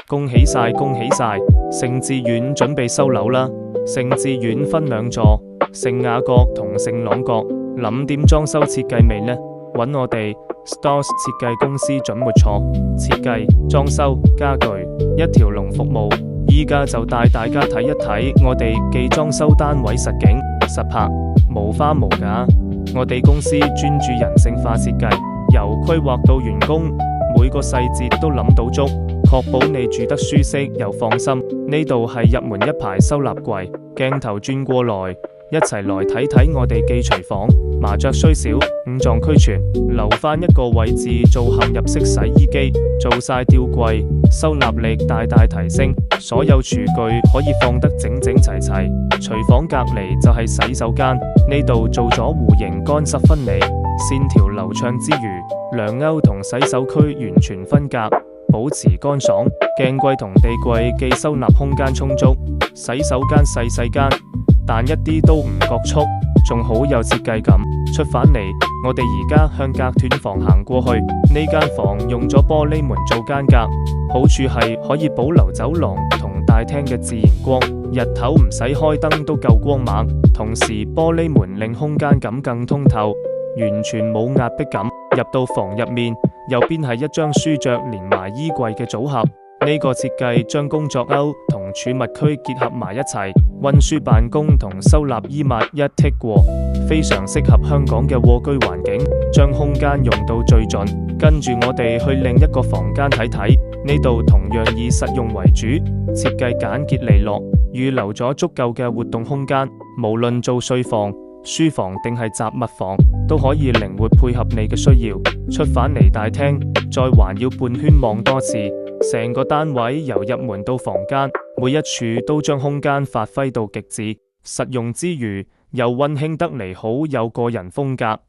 恭喜晒，恭喜晒！盛智苑準備收樓啦。盛智苑分兩座，盛雅閣同盛朗閣。諗點裝修設計未呢？搵我哋 Stars 設計公司準沒錯。設計、裝修、家具一條龍服務。依家就帶大家睇一睇我哋既裝修單位實景實拍，無花無假。我哋公司專注人性化設計，由規劃到完工，每個細節都諗到足，確保你住得舒適又放心。呢度係入門一排收納櫃，鏡頭轉過來，一齊來睇睇我哋記廚房。麻雀雖小，五臟俱全，留返一個位置做嵌入式洗衣機，做晒吊櫃，收納力大大提升。所有廚具可以放得整整齊齊。廚房隔籬就係洗手間，呢度做咗弧形乾濕分離，線條流暢之餘，涼勾同洗手區完全分隔，保持乾爽。鏡櫃同地櫃既收納空間充足，洗手間細細間，但一啲都唔覺促，仲好有設計感。出返嚟，我哋而家向隔斷房行過去，呢間房用咗玻璃門做間隔，好處係可以保留走廊同大廳嘅自然光，日頭唔使開燈都夠光猛。同時玻璃門令空間感更通透，完全冇壓迫感。入到房入面，右邊係一張書桌連埋衣櫃嘅組合。呢個設計將工作鈎同儲物區結合埋一齊，溫書辦公同收納衣物一剔過，非常適合香港嘅蝸居環境，將空間用到最盡。跟住我哋去另一個房間睇睇，呢度同樣以實用為主，設計簡潔利落，預留咗足夠嘅活動空間，無論做睡房、書房定係雜物房，都可以靈活配合你嘅需要。出返嚟大廳，再環繞半圈望多次。成個單位由入門到房間，每一處都將空間發揮到極致，實用之餘又溫馨得嚟，好有個人風格。